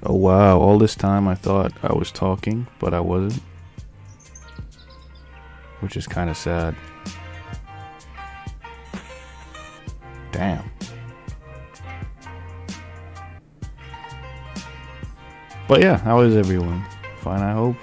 Oh wow, all this time I thought I was talking, but I wasn't. Which is kind of sad. Damn. But yeah, how is everyone? Fine, I hope.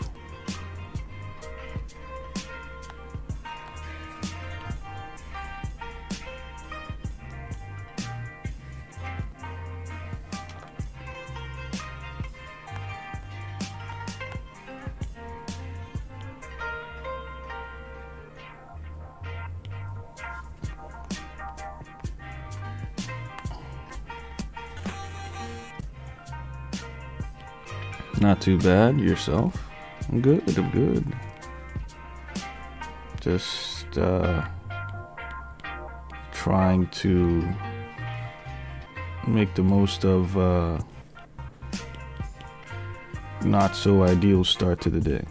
Not too bad. Yourself? I'm good. I'm good. Just trying to make the most of not so ideal start to the day.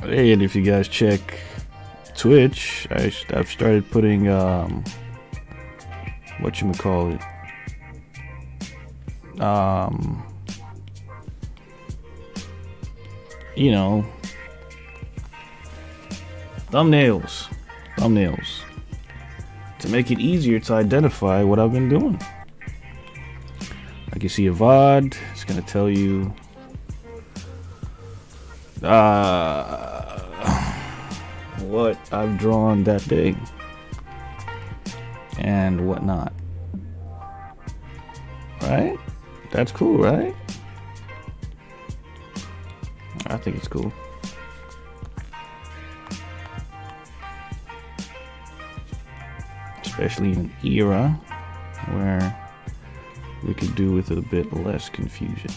Hey, and if you guys check Twitch, I've started putting whatchamacallit, you know, thumbnails to make it easier to identify what I've been doing. Like you see a VOD, it's gonna tell you what I've drawn that day and whatnot. Right? That's cool, right? I think it's cool. Especially in an era where we could do with a bit less confusion.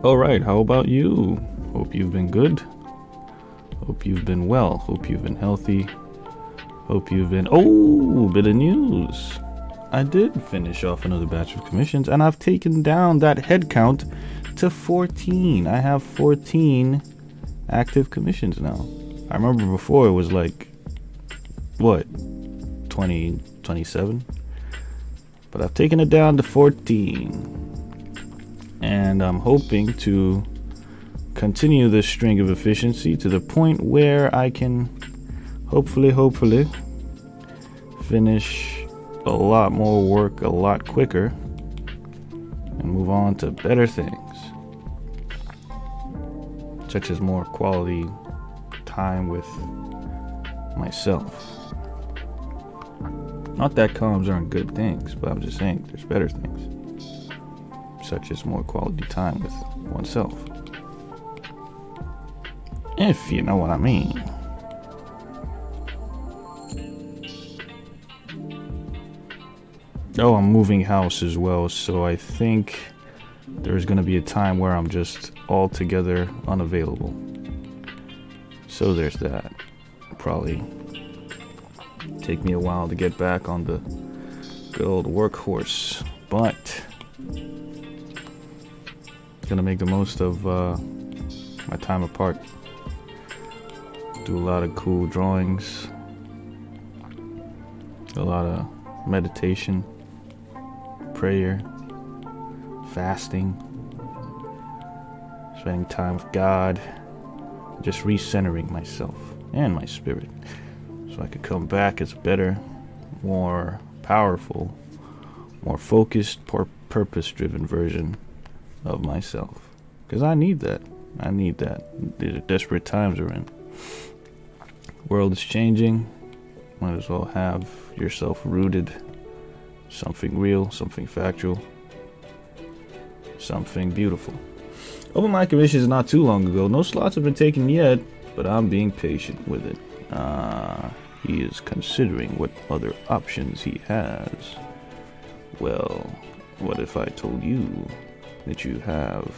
All right, how about you? Hope you've been good. Hope you've been well. Hope you've been healthy. Hope you've been... Oh, bit of news. I did finish off another batch of commissions, and I've taken down that head count to 14. I have 14 active commissions now. I remember before it was like, what, 20, 27? But I've taken it down to 14. And I'm hoping to continue this string of efficiency to the point where I can hopefully finish a lot more work a lot quicker and move on to better things, such as more quality time with myself. Not that comms aren't good things, but I'm just saying there's better things. such as more quality time with oneself. If you know what I mean. Oh, I'm moving house as well, so I think there's going to be a time where I'm just altogether unavailable. So there's that. Probably take me a while to get back on the good old workhorse, but gonna make the most of my time apart. Do a lot of cool drawings, a lot of meditation, prayer, fasting, spending time with God, just recentering myself and my spirit so I could come back as a better, more powerful, more focused, purpose-driven version of myself. Because I need that. I need that. These are desperate times we're in. World is changing. Might as well have yourself rooted. Something real, something factual, something beautiful. Opened my commissions not too long ago. No slots have been taken yet, but I'm being patient with it. He is considering what other options he has. Well, what if I told you that you have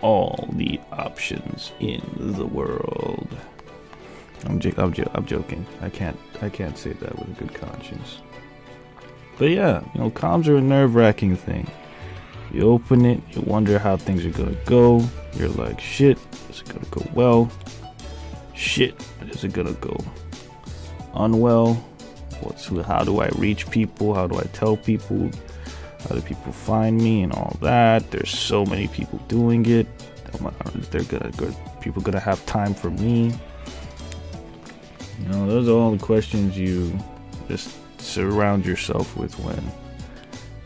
all the options in the world? I'm joking. I can't say that with a good conscience. But yeah, comms are a nerve-wracking thing. You open it, you wonder how things are gonna go. You're like, shit, is it gonna go well? Shit, is it gonna go unwell? How do I reach people? How do I tell people? How do people find me and all that? There's so many people doing it. People gonna have time for me? Those are all the questions you just surround yourself with when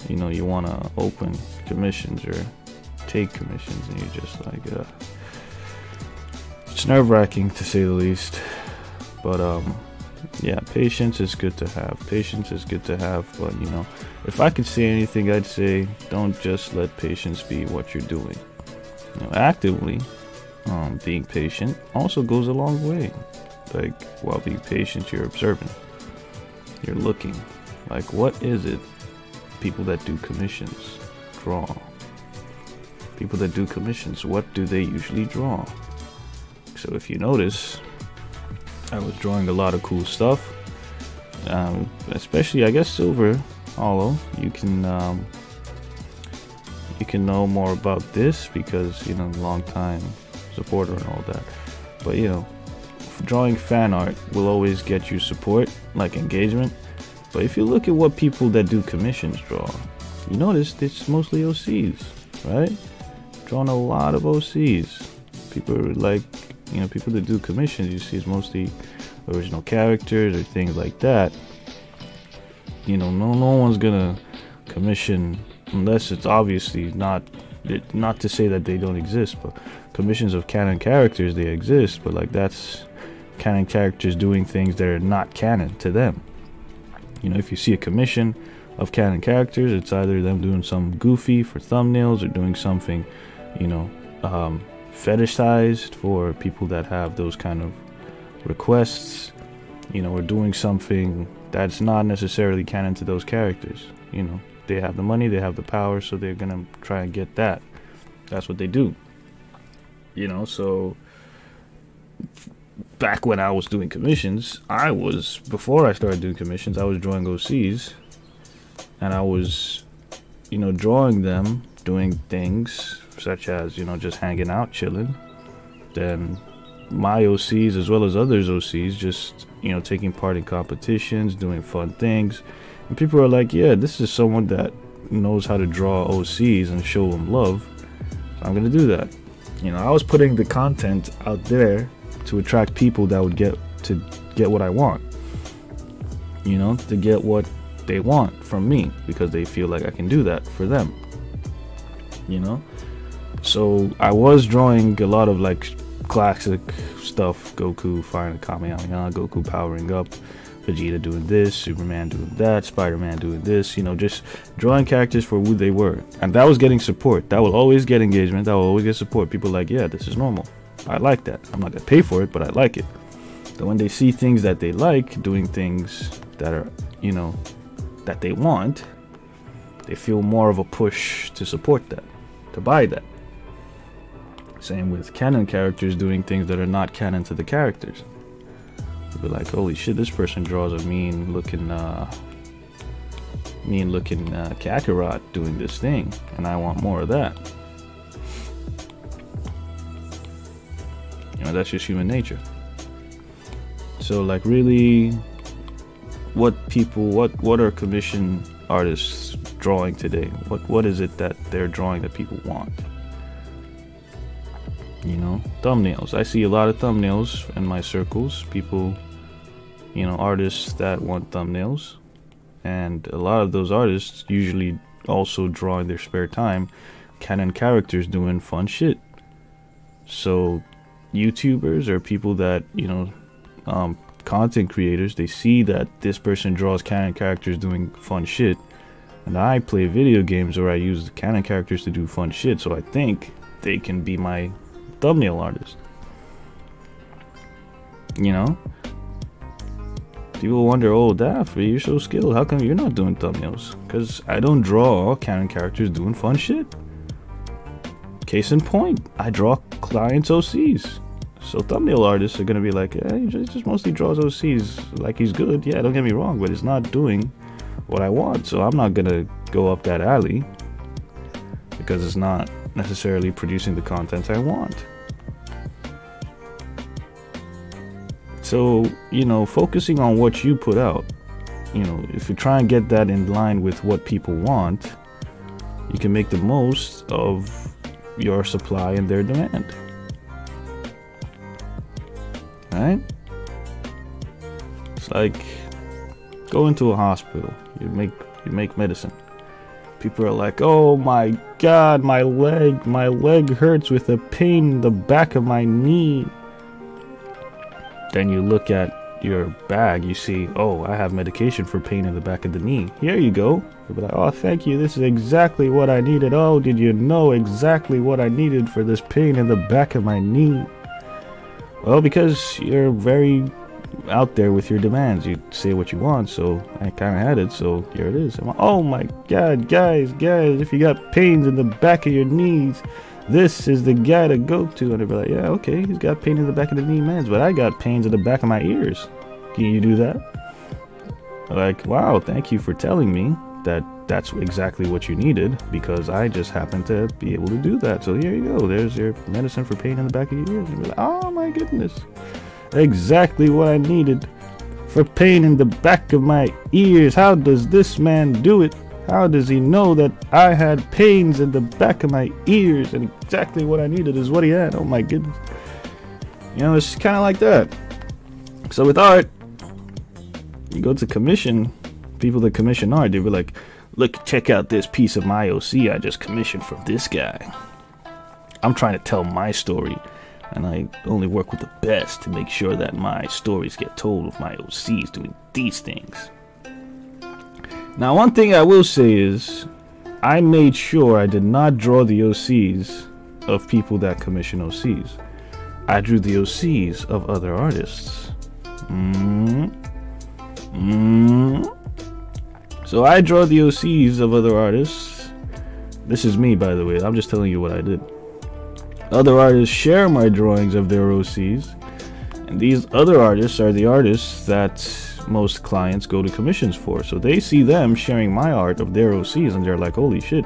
you want to open commissions or take commissions, and you're just like, it's nerve-wracking to say the least. But yeah, patience is good to have. But if I could say anything, I'd say don't just let patience be what you're doing. Actively being patient also goes a long way. Like, while being patient, you're observing, you're looking, like, what is it people that do commissions draw? People that do commissions, what do they usually draw? So if you notice, I was drawing a lot of cool stuff, especially, I guess, silver hollow. You can know more about this because long time supporter and all that. But drawing fan art will always get you support, like engagement. But if you look at what people that do commissions draw, you notice it's mostly OCs, right? Drawing a lot of OCs. People are like, people that do commissions, you see, it's mostly original characters or things like that. No one's gonna commission unless it's obviously not to say that they don't exist, but commissions of canon characters, they exist, but like that's canon characters doing things that are not canon to them. If you see a commission of canon characters, it's either them doing some goofy for thumbnails or doing something fetishized for people that have those kind of requests, or doing something that's not necessarily canon to those characters. They have the money, they have the power, so they're gonna try and get that. That's what they do. So back when I was doing commissions, before I started doing commissions, I was drawing OCs, and I was, drawing them, doing things such as, just hanging out, chilling. Then my OCs, as well as others' OCs, just, taking part in competitions, doing fun things. And people are like, yeah, this is someone that knows how to draw OCs and show them love. So I'm going to do that. I was putting the content out there to attract people that would get what I want. To get what they want from me, because they feel like I can do that for them. So I was drawing a lot of like classic stuff, Goku firing Kamehameha, Goku powering up, Vegeta doing this, Superman doing that, Spider-Man doing this, you know, just drawing characters for who they were. And that was getting support. That will always get engagement. That will always get support. People are like, yeah, this is normal. I like that. I'm not gonna pay for it, but I like it. So when they see things that they like, doing things that are, you know, that they want, they feel more of a push to support that, to buy that. Same with canon characters doing things that are not canon to the characters. They'll be like, holy shit, this person draws a mean looking Kakarot doing this thing, and I want more of that. You know, that's just human nature. So like, really, what are commission artists drawing today? What is it that they're drawing that people want? You know, thumbnails. I see a lot of thumbnails in my circles. People, you know, artists that want thumbnails, and a lot of those artists usually also draw in their spare time canon characters doing fun shit. So YouTubers or people that, you know, content creators, they see that this person draws canon characters doing fun shit, and I play video games where I use the canon characters to do fun shit, so I think they can be my thumbnail artist. You know, people wonder, oh, Daff, you're so skilled, how come you're not doing thumbnails? Because I don't draw canon characters doing fun shit. Case in point, I draw clients OCs. So thumbnail artists are gonna be like, yeah, he just mostly draws OCs like he's good. Yeah, don't get me wrong, but it's not doing what I want, so I'm not gonna go up that alley because it's not necessarily producing the content I want. So, you know, focusing on what you put out, you know, if you try and get that in line with what people want, you can make the most of your supply and their demand. Right? It's like go into a hospital, you make medicine. People are like, oh my god, my leg hurts with a pain in the back of my knee. Then you look at your bag, you see, oh, I have medication for pain in the back of the knee. Here you go. You'll be like, oh, thank you, this is exactly what I needed. Oh, did you know exactly what I needed for this pain in the back of my knee? Well, because you're very out there with your demands. You say what you want, so I kind of had it, so here it is. I'm like, oh my god, guys, if you got pains in the back of your knees, this is the guy to go to. And they'll be like, yeah, okay, he's got pain in the back of the knee, man, but I got pains in the back of my ears. Can you do that? Like, wow, thank you for telling me that that's exactly what you needed, because I just happen to be able to do that. So here you go, there's your medicine for pain in the back of your ears. And you're like, oh my goodness, exactly what I needed for pain in the back of my ears. How does this man do it? How does he know that I had pains in the back of my ears, and exactly what I needed is what he had? Oh my goodness. You know, it's kind of like that. So with art, you go to commission, people that commission art, they be like, look, check out this piece of my OC I just commissioned from this guy. I'm trying to tell my story, and I only work with the best to make sure that my stories get told with my OCs doing these things. Now, one thing I will say is, I made sure I did not draw the OCs of people that commission OCs. I drew the OCs of other artists. So I draw the OCs of other artists. This is me, by the way. I'm just telling you what I did. Other artists share my drawings of their OCs, and these other artists are the artists that most clients go to commissions for. So they see them sharing my art of their OCs, and they're like, holy shit,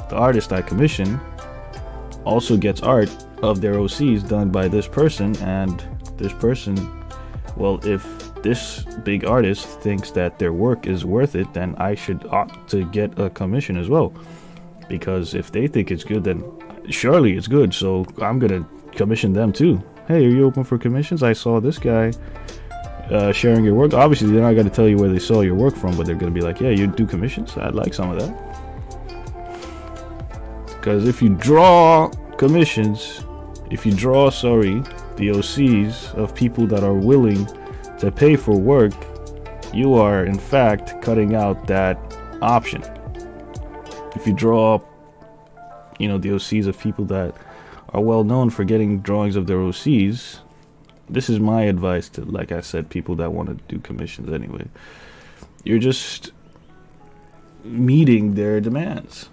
the artist I commission also gets art of their OCs done by this person, and this person, well, if this big artist thinks that their work is worth it, then I should opt to get a commission as well, because if they think it's good, then surely it's good, so I'm gonna commission them too. Hey, are you open for commissions? I saw this guy sharing your work. Obviously they're not going to tell you where they saw your work from, but they're going to be like, yeah, you do commissions? I'd like some of that. Because if you draw commissions, the OCs of people that are willing to pay for work, you are in fact cutting out that option. If you draw up, the OCs of people that are well known for getting drawings of their OCs, this is my advice to, like I said, people that want to do commissions anyway. You're just meeting their demands.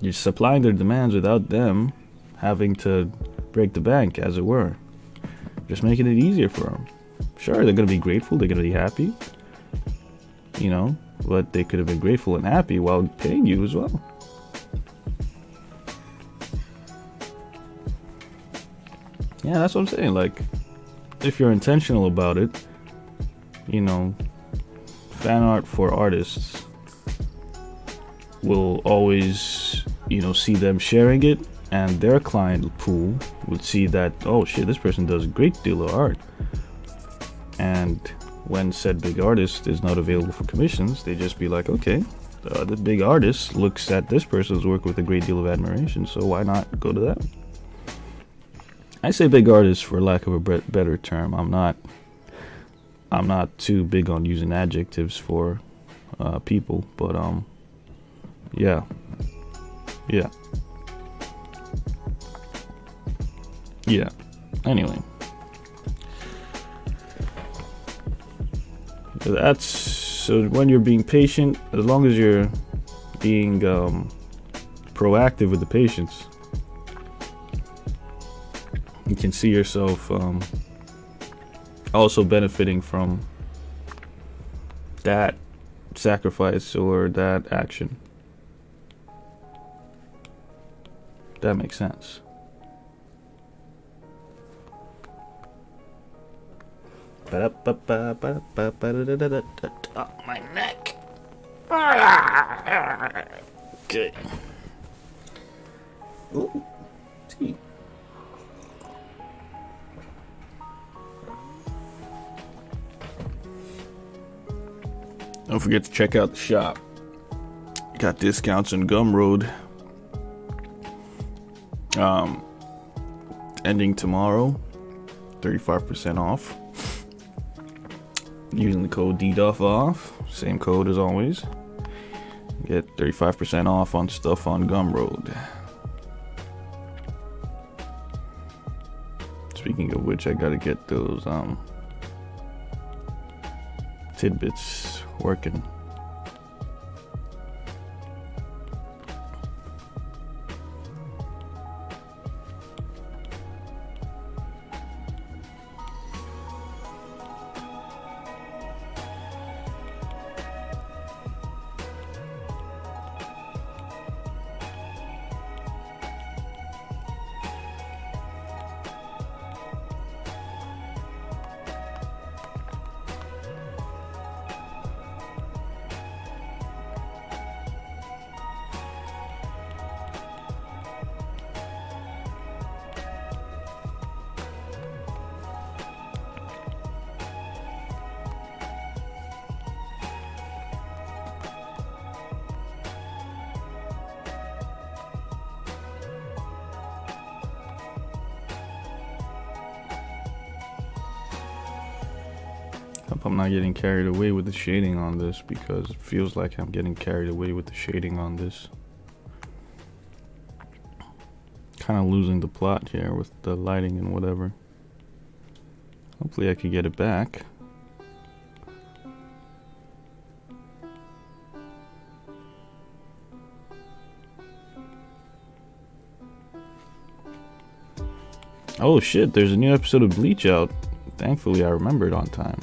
You're supplying their demands without them having to break the bank, as it were. Just making it easier for them. Sure, they're going to be grateful, they're going to be happy, but they could have been grateful and happy while paying you as well. Yeah, that's what I'm saying. Like, if you're intentional about it, fan art for artists will always, see them sharing it, and their client pool would see that, oh shit, this person does a great deal of art. And when said big artist is not available for commissions, they just be like, okay, the big artist looks at this person's work with a great deal of admiration, so why not go to them? I say big artist for lack of a better term. I'm not too big on using adjectives for people, but yeah. Anyway, that's so. When you're being patient, as long as you're being proactive with the patients, you can see yourself also benefiting from that sacrifice or that action. That makes sense. Oh, my neck. Okay. Ooh, tea. Don't forget to check out the shop. Got discounts on Gumroad. Ending tomorrow. 35% off. Using the code DDUFFOFF. Same code as always. Get 35% off on stuff on Gumroad. Speaking of which, I gotta get those tidbits working. Hope I'm not getting carried away with the shading on this, because it feels like I'm getting carried away with the shading on this. Kind of losing the plot here with the lighting and whatever. Hopefully I could get it back. Oh shit, there's a new episode of Bleach out. Thankfully I remembered on time.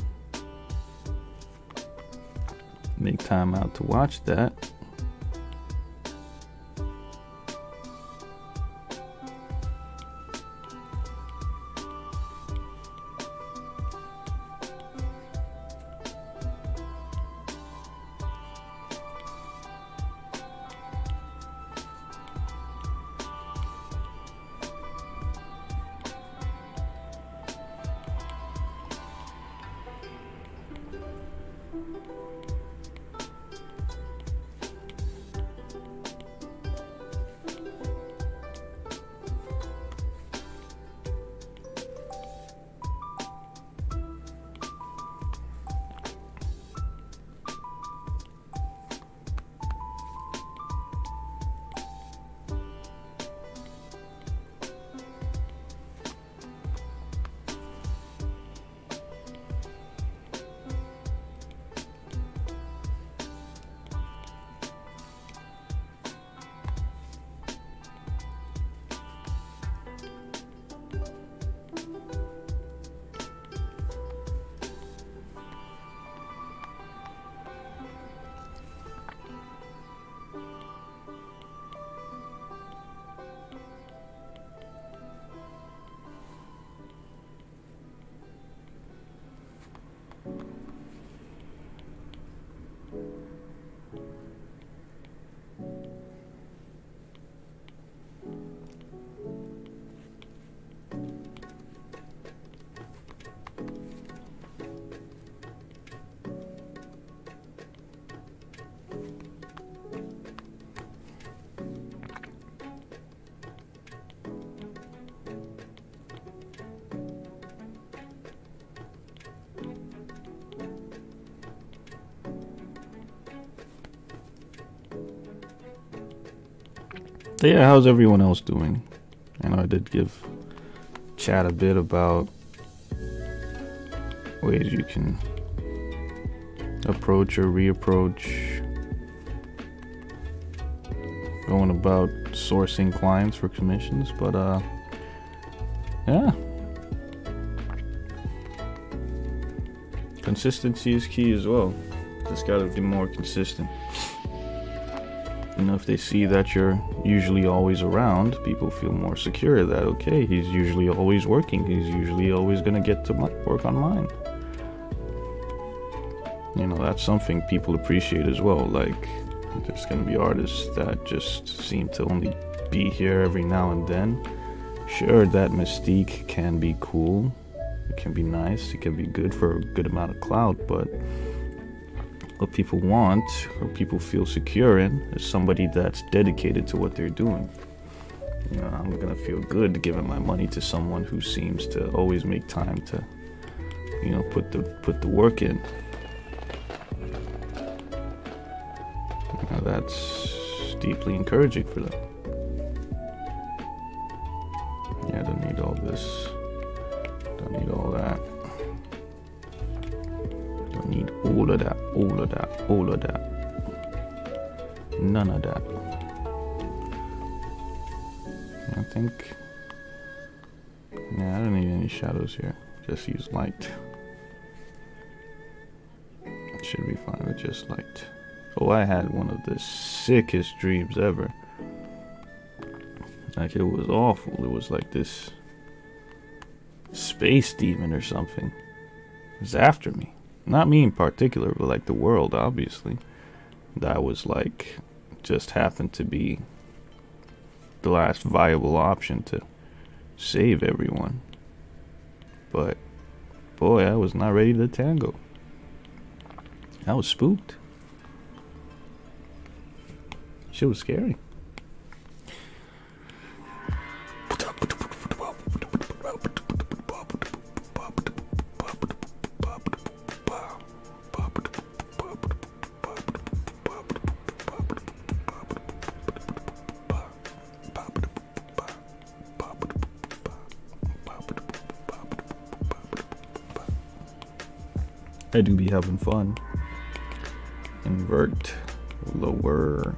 Make time out to watch that. Yeah, how's everyone else doing? I know I did chat a bit about ways you can approach or reapproach going about sourcing clients for commissions, but yeah, consistency is key as well. Just gotta be more consistent. You know, if they see that you're usually always around, people feel more secure that, okay, he's usually always working. He's usually always going to get to work on mine. You know, that's something people appreciate as well. Like, there's going to be artists that just seem to only be here every now and then. Sure, that mystique can be cool. It can be nice. It can be good for a good amount of clout, but what people want, or people feel secure in, is somebody that's dedicated to what they're doing. You know, I'm gonna feel good giving my money to someone who seems to always make time to, you know, put the work in. You know, that's deeply encouraging for them. Yeah, I don't need all this. Don't need all that. Don't need all of that, all of that, all of that. None of that. I think, yeah, I don't need any shadows here. Just use light. It should be fine with just light. Oh, I had one of the sickest dreams ever. Like, it was awful. It was like this space demon or something. It was after me. Not me in particular, but like the world, obviously. That was like, just happened to be the last viable option to save everyone. But, boy, I was not ready to tango. I was spooked. Shit was scary. I do be having fun. Invert, lower,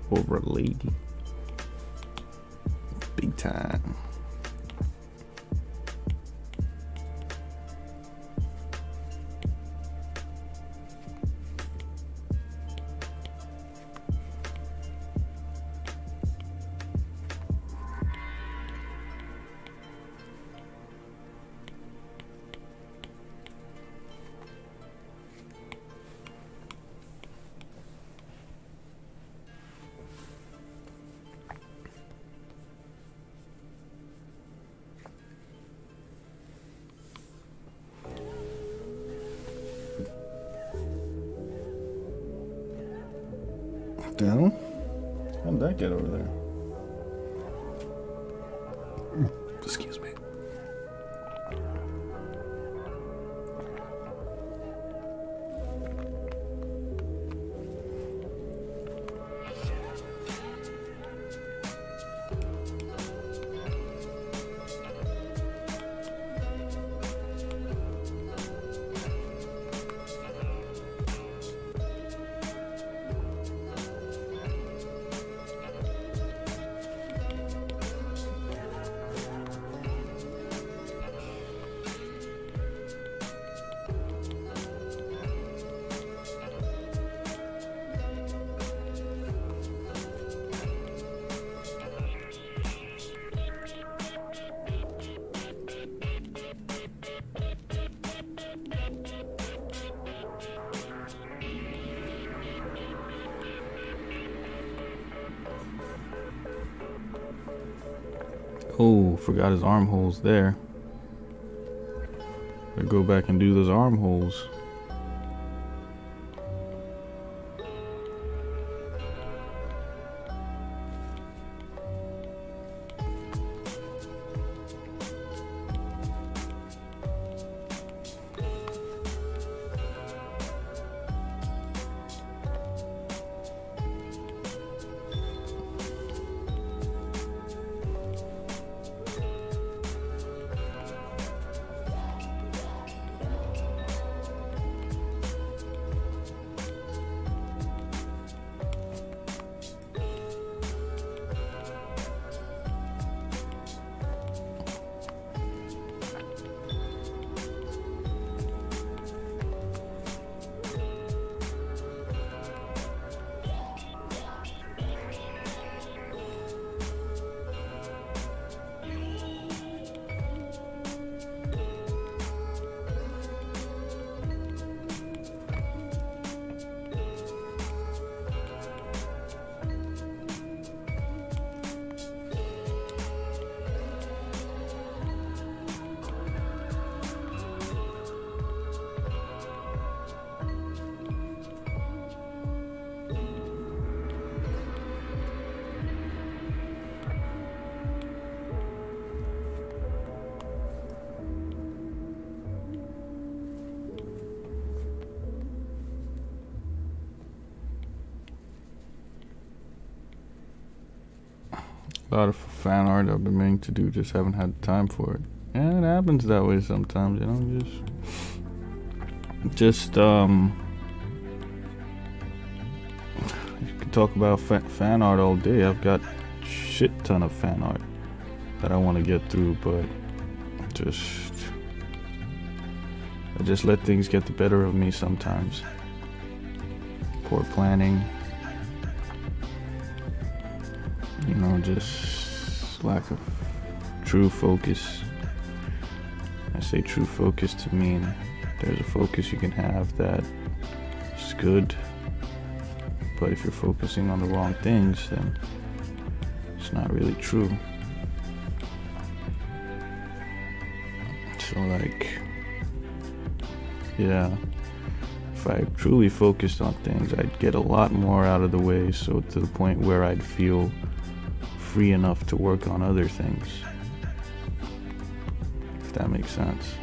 overlay, big time. Down? How did that get over there? Excuse me. Oh, forgot his armholes there. I go back and do those armholes. A lot of fan art I've been meaning to do, just haven't had time for it. And it happens that way sometimes, you know, just you could talk about fan art all day. I've got shit ton of fan art that I want to get through, but I just let things get the better of me sometimes. Poor planning, you know, just lack of true focus. I say true focus to mean there's a focus you can have that is good, but if you're focusing on the wrong things, then it's not really true. So like, yeah, if I truly focused on things, I'd get a lot more out of the way, so to the point where I'd feel free enough to work on other things, if that makes sense.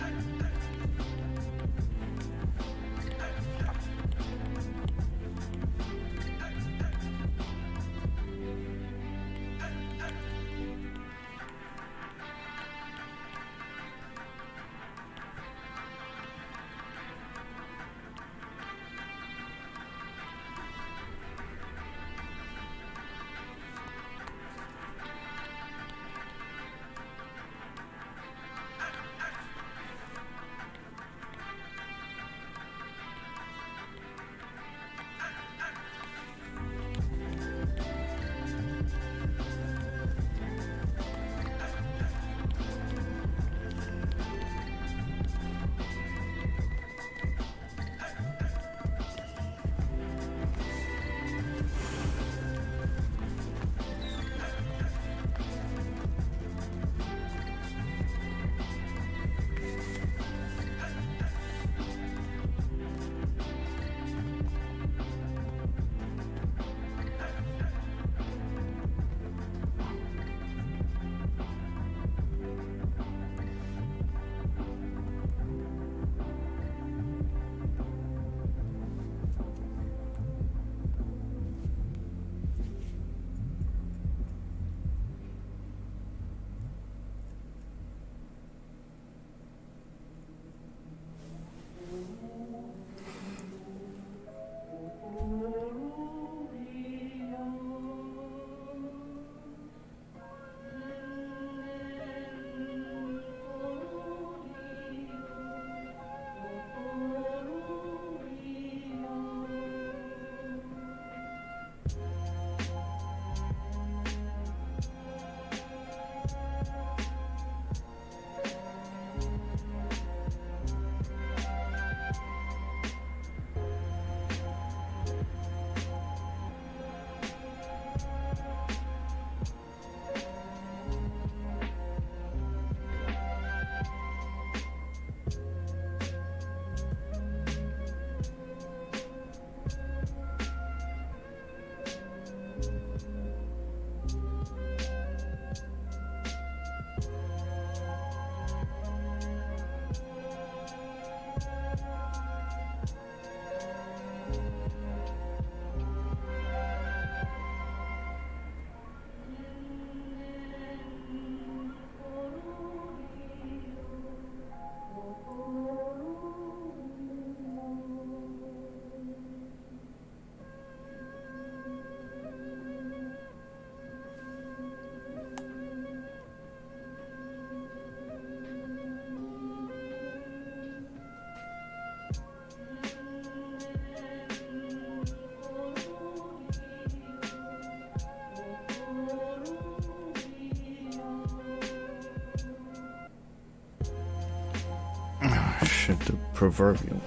Shit, the proverbial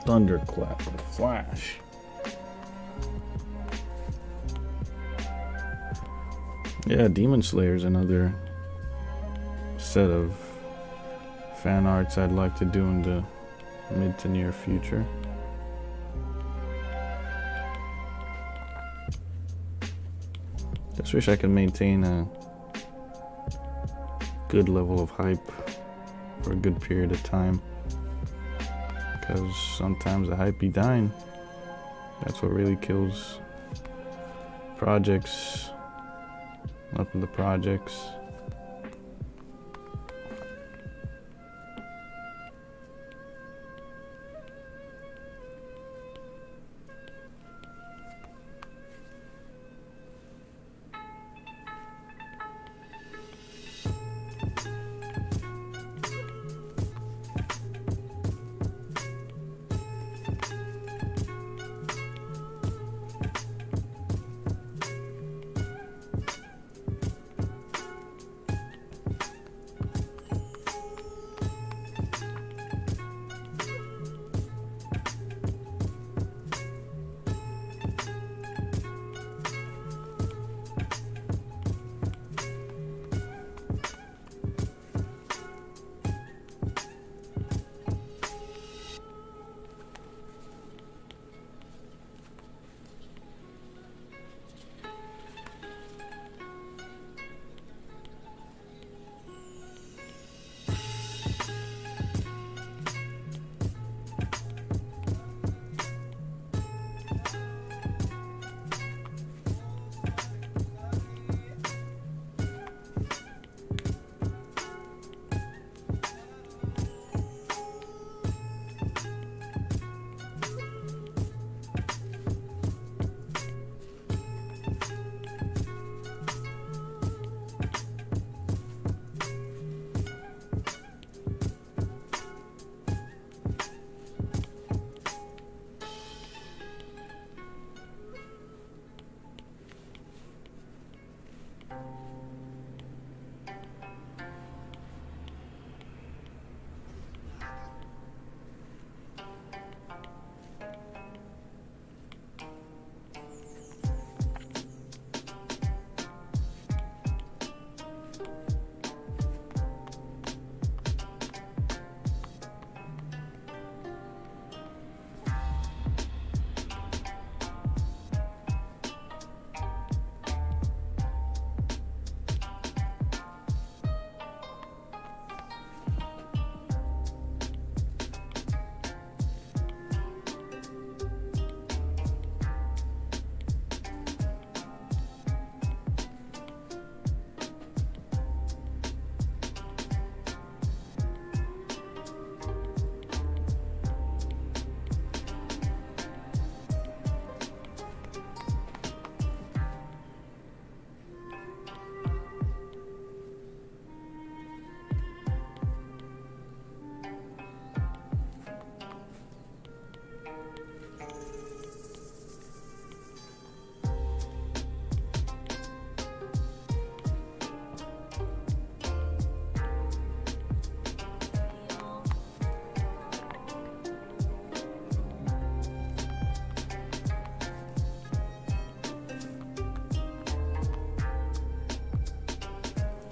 thunderclap, the flash. Yeah, Demon Slayer's another set of fan arts I'd like to do in the mid to near future. Just wish I could maintain a good level of hype for a good period of time, because sometimes the hype be dying. That's what really kills projects. Nothing the projects.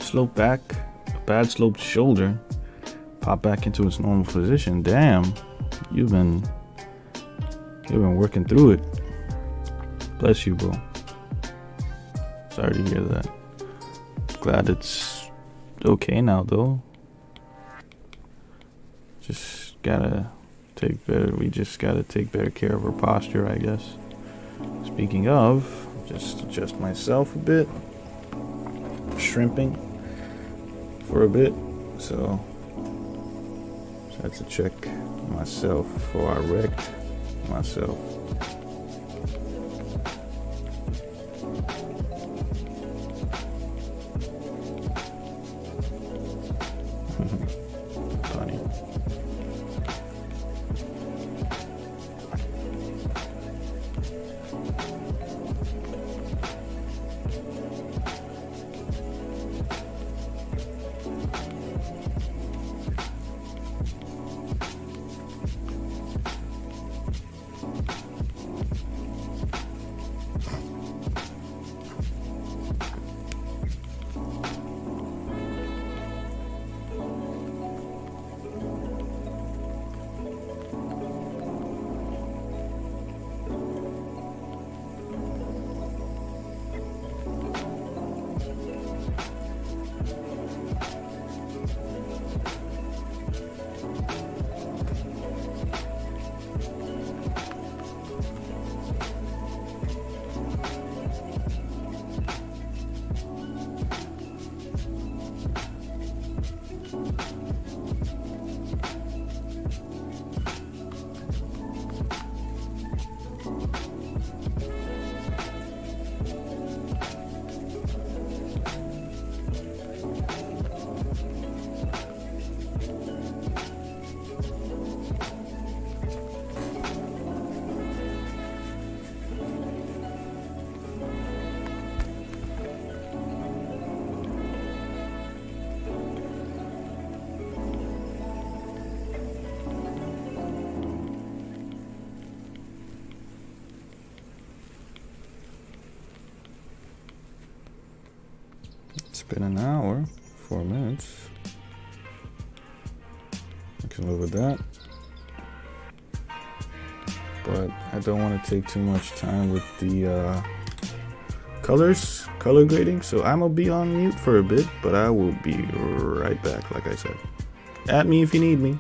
Slope back, bad sloped shoulder, pop back into its normal position. Damn, you've been working through it. Bless you, bro. Sorry to hear that. Glad it's okay now, though. Just gotta take better. We just gotta take better care of our posture, I guess. Speaking of, just adjust myself a bit. Shrimping for a bit, so just had to check myself before I wrecked myself. Funny. Been an hour, 4 minutes. I can live with that. But I don't want to take too much time with the color grading. So I'm gonna be on mute for a bit, but I will be right back, like I said. At me if you need me.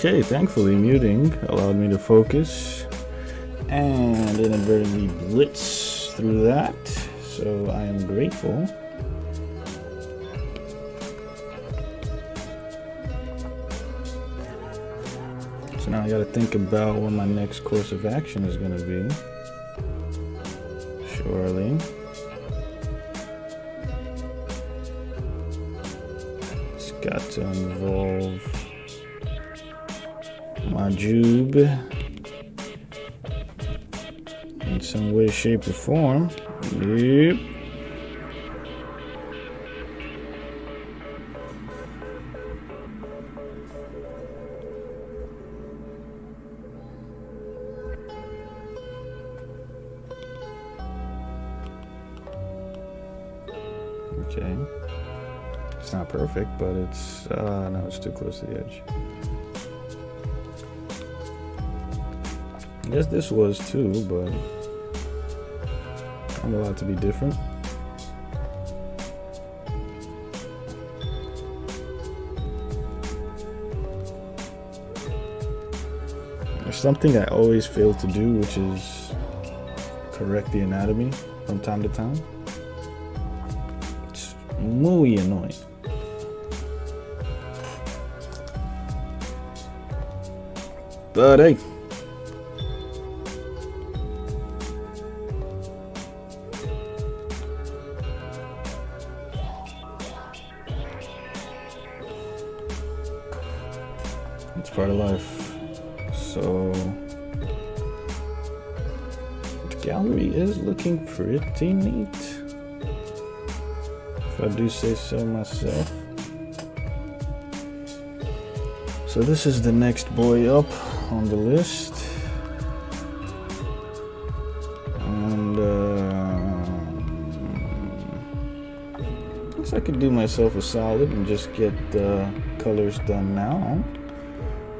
Okay, thankfully muting allowed me to focus and inadvertently blitz through that, so I am grateful. So now I gotta think about what my next course of action is gonna be. Surely. It's got to involve my jube in some way, shape, or form. Yep. Okay. It's not perfect, but it's no, it's too close to the edge. I guess this was too, but I'm allowed to be different. There's something I always fail to do, which is correct the anatomy from time to time. It's muy annoying. But hey. It's part of life. So the gallery is looking pretty neat, if I do say so myself. So this is the next boy up on the list, and I guess I could do myself a solid and just get the colors done now.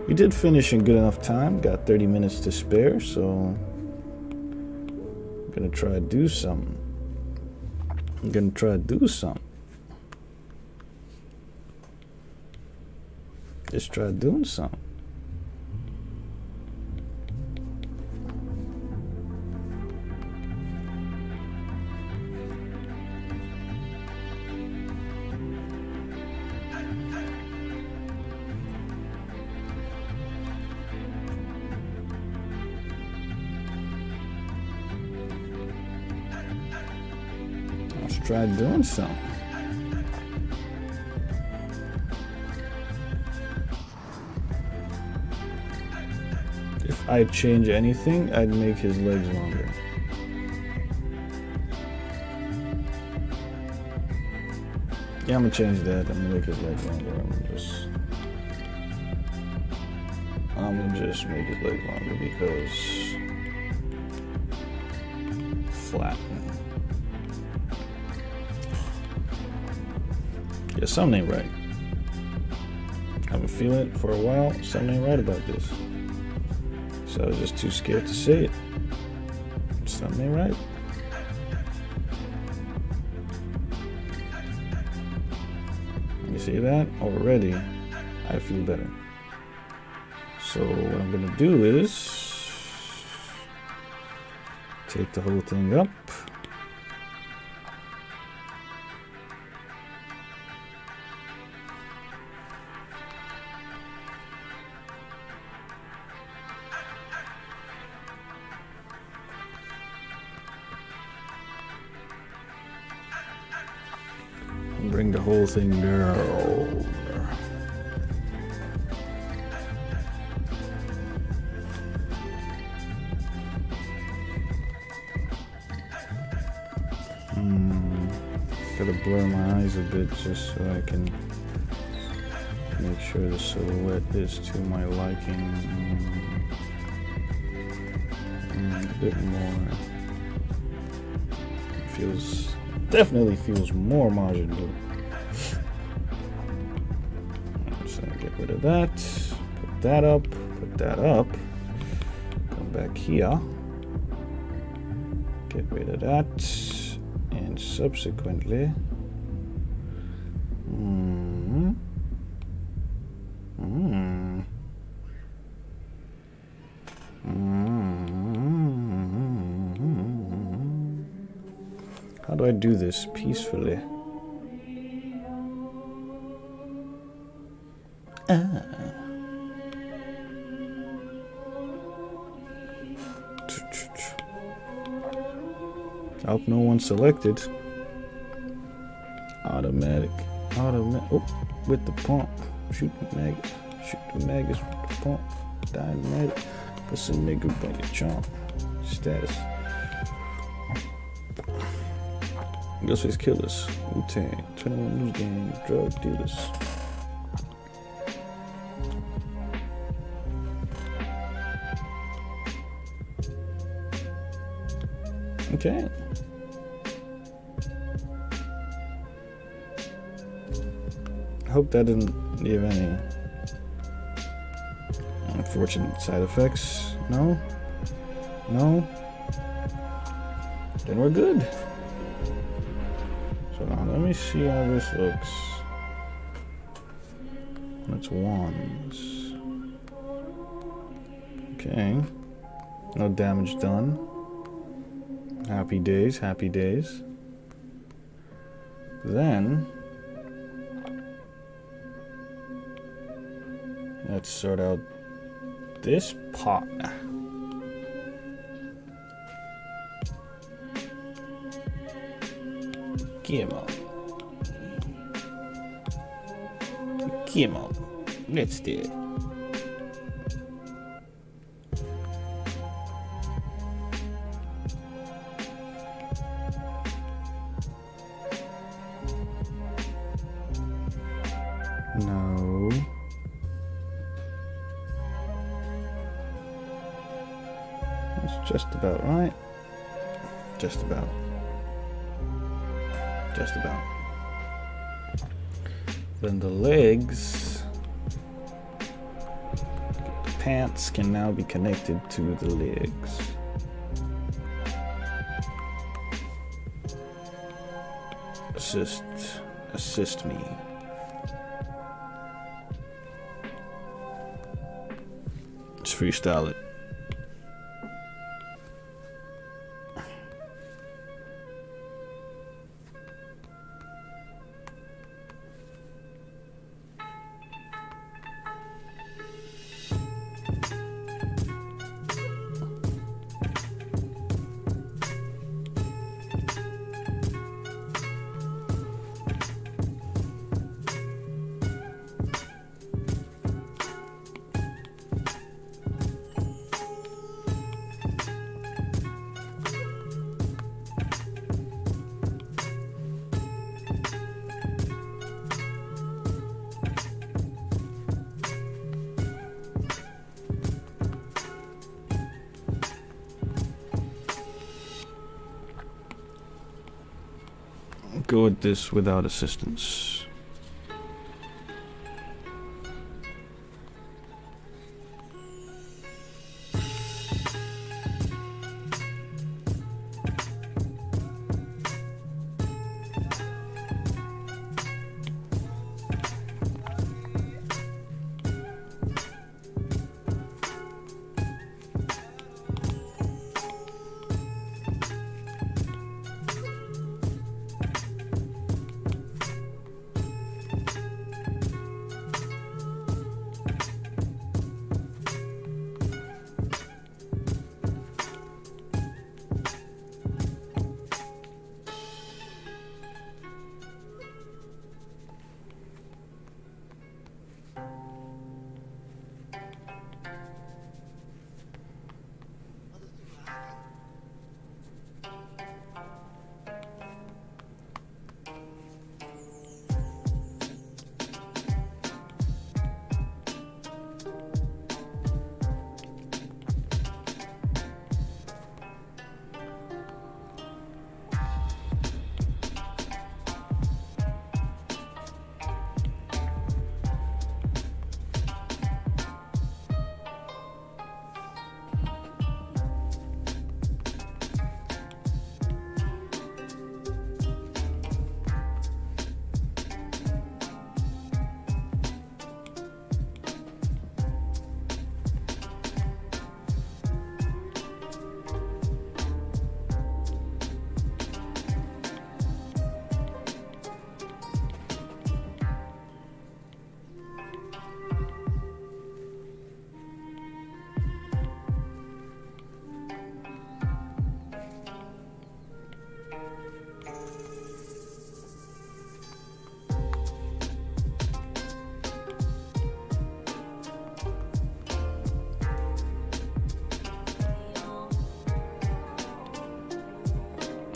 We did finish in good enough time, got 30 minutes to spare, so I'm gonna try to do something. Just try doing something. Let's try doing something. If I'd change anything, I'd make his legs longer. Yeah, I'm gonna change that. I'm gonna make his legs longer. I'm gonna just make his legs longer because flat. Yeah, something ain't right. I've been feeling it for a while. Something ain't right about this. So I was just too scared to say it. Something ain't right. You see that? Already, I feel better. So what I'm gonna do is take the whole thing up. Bring the whole thing down. Gotta blur my eyes a bit just so I can make sure the silhouette is to my liking. A bit more. Definitely feels more Majin Buu. I'm just gonna get rid of that. Put that up. Put that up. Come back here. Get rid of that. And subsequently, do I do this peacefully? Ah. I hope no one selected. Automatic. Oh, with the pump. Shoot the maggots. Shoot the maggots with the pump. Dynamic. Put some nigga by your chomp. Status. Ghostface Killers. Wu-Tang. 21 News Gang. Drug dealers. Okay. Hope that didn't leave any unfortunate side effects. No? No? Then we're good. So now let me see how this looks. That's wands. Okay. No damage done. Happy days, happy days. Then let's sort out this pot. Come on. Come on. Let's do it. No. That's just about right. Just about. Just about. Then the legs. The pants can now be connected to the legs. Assist me. Just freestyle it. Go at this without assistance.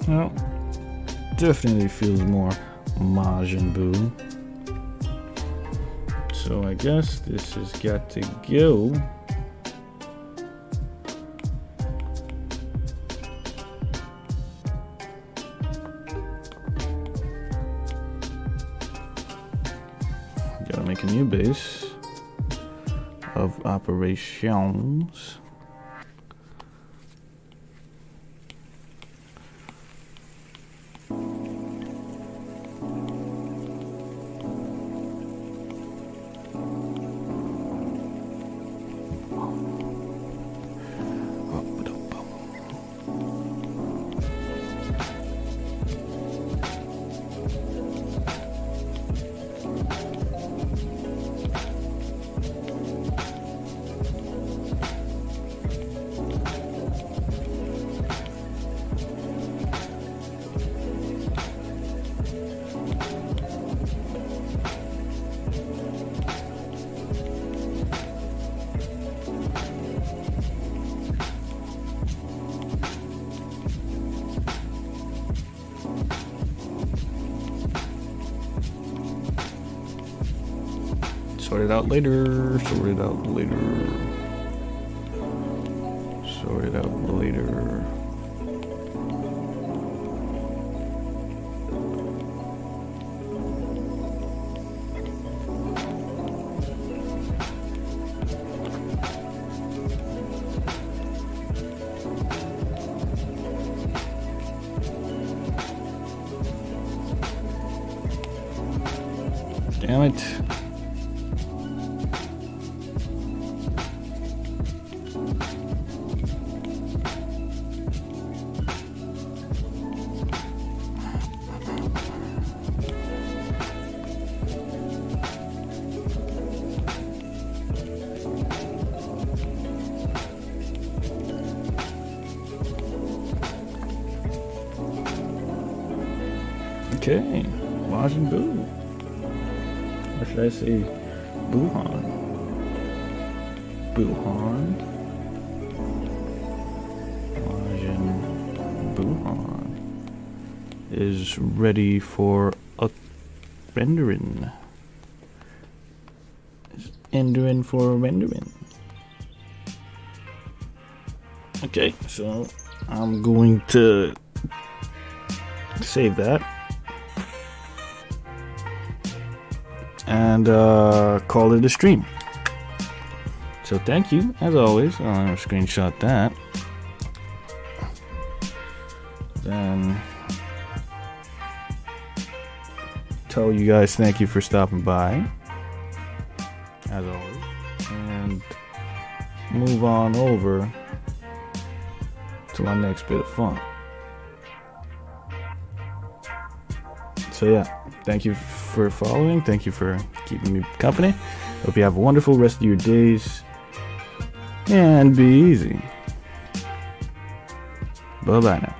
Well, definitely feels more Majin Buu. So I guess this has got to go. Gotta make a new base of operations. Sort it out later. Sort it out later. Sort it out later. Damn it. Okay, Majin Buu. Or should I say Buuhan? Buuhan. Majin Buuhan is ready for a rendering. Is rendering for rendering. Okay, so I'm going to save that. And call it a stream. So thank you, as always. I'll screenshot that. Then tell you guys thank you for stopping by, as always. And move on over to my next bit of fun. So yeah, thank you for following. Thank you for keeping me company. Hope you have a wonderful rest of your days. And be easy. Bye-bye now.